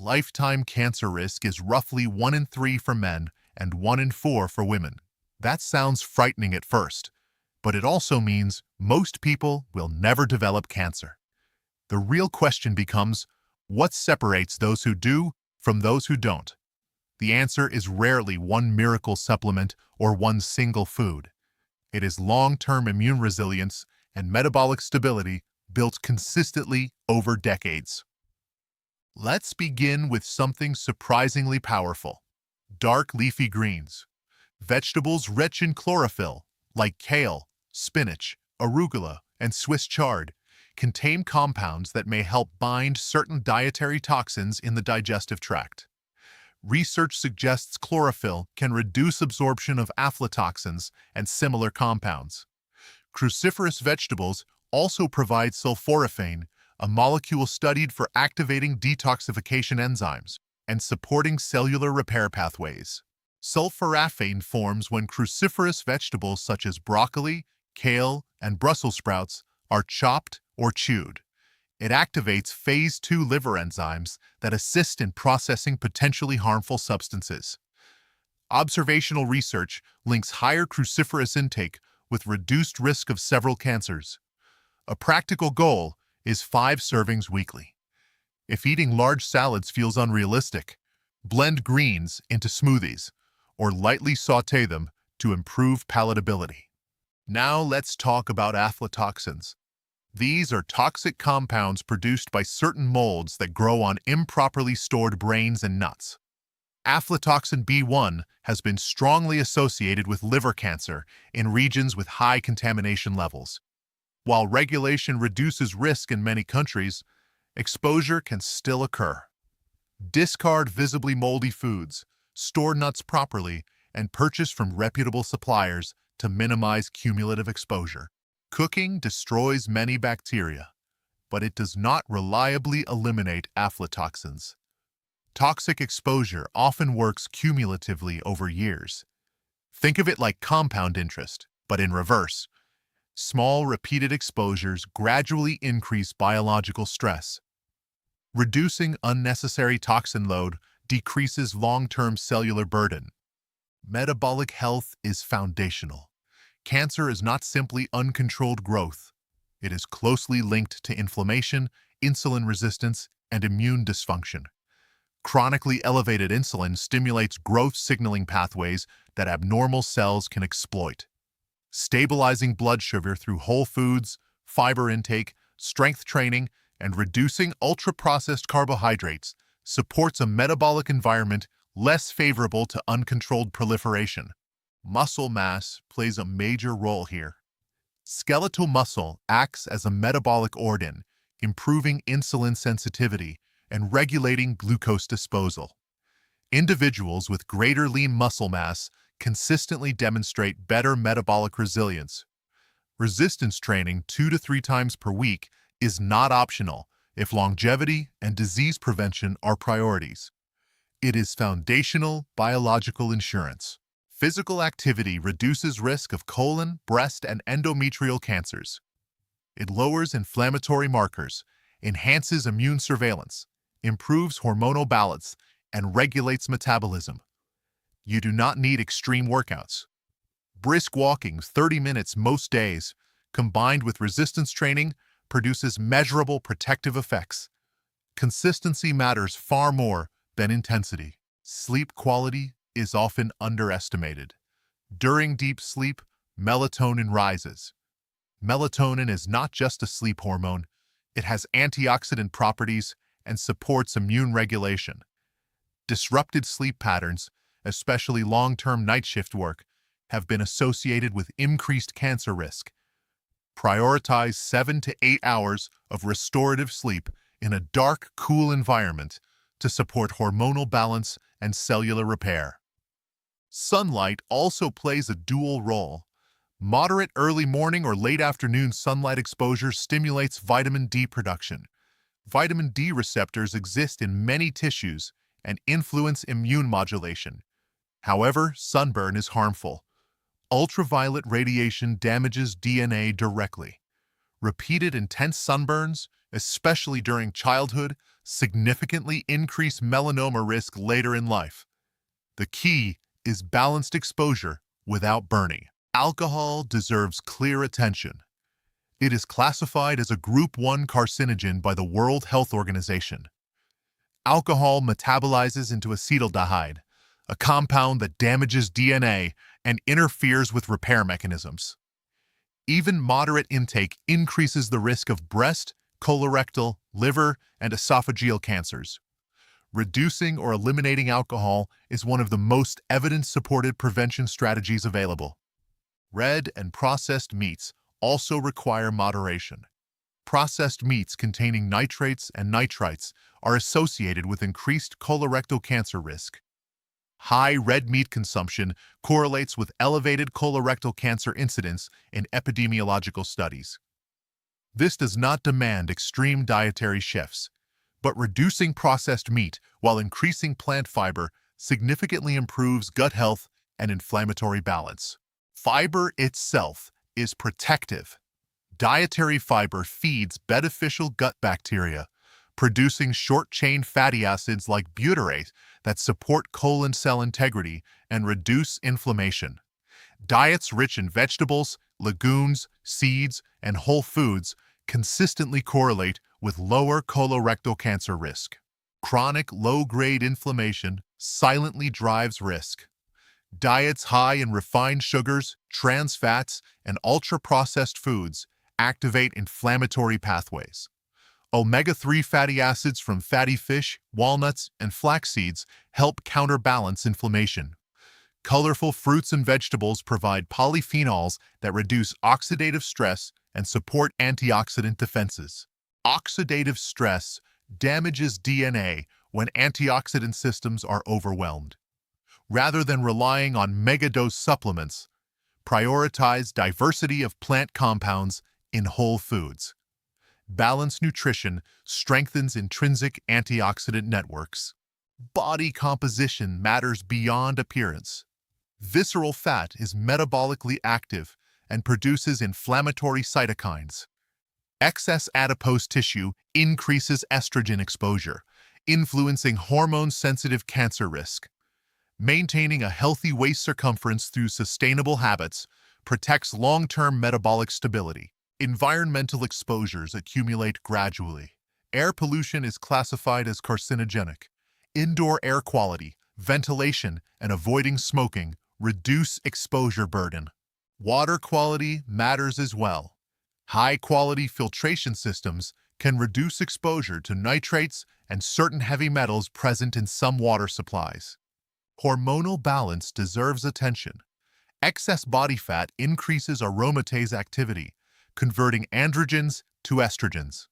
lifetime cancer risk is roughly 1 in 3 for men and 1 in 4 for women. That sounds frightening at first, but it also means most people will never develop cancer. The real question becomes, what separates those who do from those who don't? The answer is rarely one miracle supplement or one single food. It is long-term immune resilience and metabolic stability built consistently over decades. Let's begin with something surprisingly powerful: dark leafy greens. Vegetables rich in chlorophyll, like kale, spinach, arugula, and Swiss chard, contain compounds that may help bind certain dietary toxins in the digestive tract. Research suggests chlorophyll can reduce absorption of aflatoxins and similar compounds. Cruciferous vegetables also provide sulforaphane, a molecule studied for activating detoxification enzymes and supporting cellular repair pathways. Sulforaphane forms when cruciferous vegetables such as broccoli, kale, and Brussels sprouts are chopped or chewed. It activates phase 2 liver enzymes that assist in processing potentially harmful substances. Observational research links higher cruciferous intake with reduced risk of several cancers. A practical goal is 5 servings weekly. If eating large salads feels unrealistic, blend greens into smoothies or lightly sauté them to improve palatability. Now let's talk about aflatoxins. These are toxic compounds produced by certain molds that grow on improperly stored grains and nuts. Aflatoxin B1 has been strongly associated with liver cancer in regions with high contamination levels. While regulation reduces risk in many countries, exposure can still occur. Discard visibly moldy foods, store nuts properly, and purchase from reputable suppliers to minimize cumulative exposure. Cooking destroys many bacteria, but it does not reliably eliminate aflatoxins. Toxic exposure often works cumulatively over years. Think of it like compound interest, but in reverse. Small, repeated exposures gradually increase biological stress. Reducing unnecessary toxin load decreases long-term cellular burden. Metabolic health is foundational. Cancer is not simply uncontrolled growth. It is closely linked to inflammation, insulin resistance, and immune dysfunction. Chronically elevated insulin stimulates growth signaling pathways that abnormal cells can exploit. Stabilizing blood sugar through whole foods, fiber intake, strength training, and reducing ultra-processed carbohydrates supports a metabolic environment less favorable to uncontrolled proliferation. Muscle mass plays a major role here. Skeletal muscle acts as a metabolic organ, improving insulin sensitivity and regulating glucose disposal. Individuals with greater lean muscle mass consistently demonstrate better metabolic resilience. Resistance training 2 to 3 times per week is not optional if longevity and disease prevention are priorities. It is foundational biological insurance. Physical activity reduces risk of colon, breast, and endometrial cancers. It lowers inflammatory markers, enhances immune surveillance, improves hormonal balance, and regulates metabolism. You do not need extreme workouts. Brisk walking 30 minutes most days, combined with resistance training, produces measurable protective effects. Consistency matters far more than intensity. Sleep quality is often underestimated. During deep sleep, melatonin rises. Melatonin is not just a sleep hormone. It has antioxidant properties and supports immune regulation. Disrupted sleep patterns, especially long-term night shift work, have been associated with increased cancer risk. Prioritize 7 to 8 hours of restorative sleep in a dark, cool environment to support hormonal balance and cellular repair. Sunlight also plays a dual role. Moderate early morning or late afternoon sunlight exposure stimulates vitamin D production. Vitamin D receptors exist in many tissues and influence immune modulation. However, sunburn is harmful. Ultraviolet radiation damages DNA directly. Repeated intense sunburns, especially during childhood, significantly increase melanoma risk later in life. The key is balanced exposure without burning. Alcohol deserves clear attention. It is classified as a Group 1 carcinogen by the World Health Organization. Alcohol metabolizes into acetaldehyde, a compound that damages DNA and interferes with repair mechanisms. Even moderate intake increases the risk of breast, colorectal, liver, and esophageal cancers. Reducing or eliminating alcohol is one of the most evidence-supported prevention strategies available. Red and processed meats also require moderation. Processed meats containing nitrates and nitrites are associated with increased colorectal cancer risk. High red meat consumption correlates with elevated colorectal cancer incidence in epidemiological studies. This does not demand extreme dietary shifts, but reducing processed meat while increasing plant fiber significantly improves gut health and inflammatory balance. Fiber itself is protective. Dietary fiber feeds beneficial gut bacteria, producing short-chain fatty acids like butyrate that support colon cell integrity and reduce inflammation. Diets rich in vegetables, legumes, seeds, and whole foods consistently correlate with lower colorectal cancer risk. Chronic low-grade inflammation silently drives risk. Diets high in refined sugars, trans fats, and ultra-processed foods activate inflammatory pathways. Omega-3 fatty acids from fatty fish, walnuts, and flax seeds help counterbalance inflammation. Colorful fruits and vegetables provide polyphenols that reduce oxidative stress and support antioxidant defenses. Oxidative stress damages DNA when antioxidant systems are overwhelmed. Rather than relying on megadose supplements, prioritize diversity of plant compounds in whole foods. Balanced nutrition strengthens intrinsic antioxidant networks. Body composition matters beyond appearance. Visceral fat is metabolically active and produces inflammatory cytokines. Excess adipose tissue increases estrogen exposure, influencing hormone-sensitive cancer risk. Maintaining a healthy waist circumference through sustainable habits protects long-term metabolic stability. Environmental exposures accumulate gradually. Air pollution is classified as carcinogenic. Indoor air quality, ventilation, and avoiding smoking reduce exposure burden. Water quality matters as well. High-quality filtration systems can reduce exposure to nitrates and certain heavy metals present in some water supplies. Hormonal balance deserves attention. Excess body fat increases aromatase activity, converting androgens to estrogens.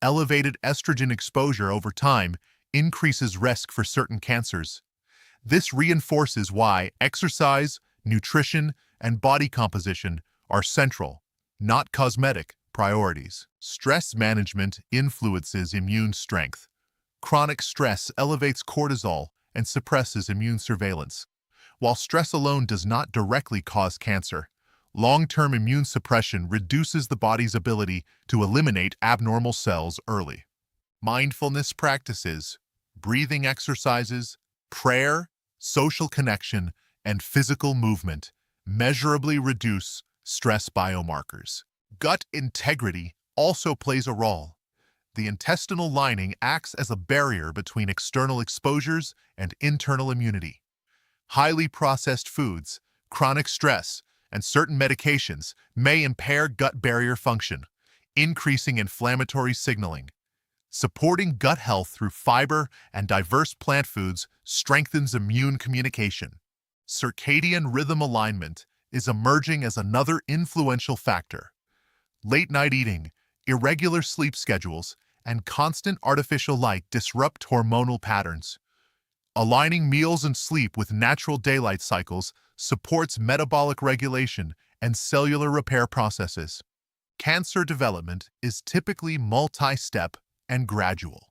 Elevated estrogen exposure over time increases risk for certain cancers. This reinforces why exercise, nutrition, and body composition are central, not cosmetic, priorities. Stress management influences immune strength. Chronic stress elevates cortisol and suppresses immune surveillance. While stress alone does not directly cause cancer, long-term immune suppression reduces the body's ability to eliminate abnormal cells early. Mindfulness practices, breathing exercises, prayer, social connection, and physical movement measurably reduce stress biomarkers. Gut integrity also plays a role. The intestinal lining acts as a barrier between external exposures and internal immunity. Highly processed foods, chronic stress, and certain medications may impair gut barrier function, increasing inflammatory signaling. Supporting gut health through fiber and diverse plant foods strengthens immune communication. Circadian rhythm alignment is emerging as another influential factor. Late-night eating, irregular sleep schedules, and constant artificial light disrupt hormonal patterns. Aligning meals and sleep with natural daylight cycles supports metabolic regulation and cellular repair processes. Cancer development is typically multi-step and gradual.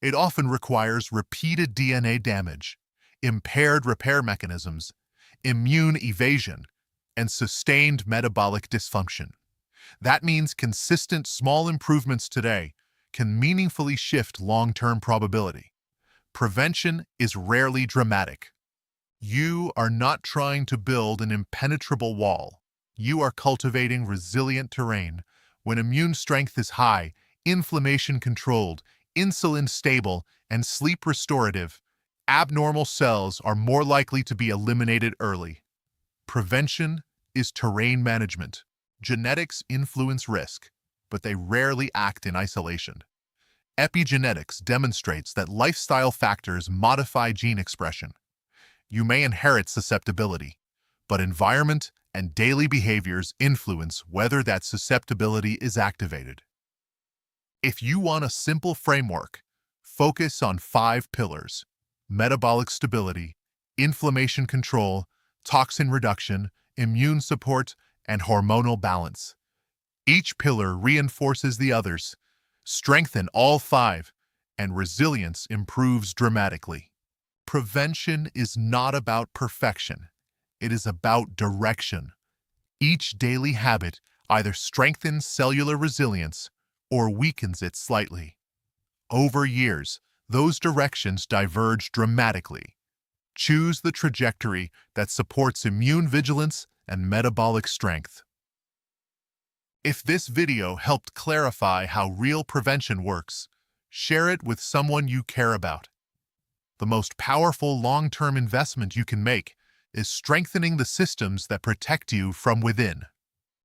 It often requires repeated DNA damage, impaired repair mechanisms, immune evasion, and sustained metabolic dysfunction. That means consistent small improvements today can meaningfully shift long-term probability. Prevention is rarely dramatic. You are not trying to build an impenetrable wall. You are cultivating resilient terrain. When immune strength is high, inflammation controlled, insulin stable, and sleep restorative, abnormal cells are more likely to be eliminated early. Prevention is terrain management. Genetics influence risk, but they rarely act in isolation. Epigenetics demonstrates that lifestyle factors modify gene expression. You may inherit susceptibility, but environment and daily behaviors influence whether that susceptibility is activated. If you want a simple framework, focus on 5 pillars: metabolic stability, inflammation control, toxin reduction, immune support, and hormonal balance. Each pillar reinforces the others. Strengthen all 5, and resilience improves dramatically. Prevention is not about perfection. It is about direction. Each daily habit either strengthens cellular resilience or weakens it slightly. Over years, those directions diverge dramatically. Choose the trajectory that supports immune vigilance and metabolic strength. If this video helped clarify how real prevention works, share it with someone you care about. The most powerful long-term investment you can make is strengthening the systems that protect you from within.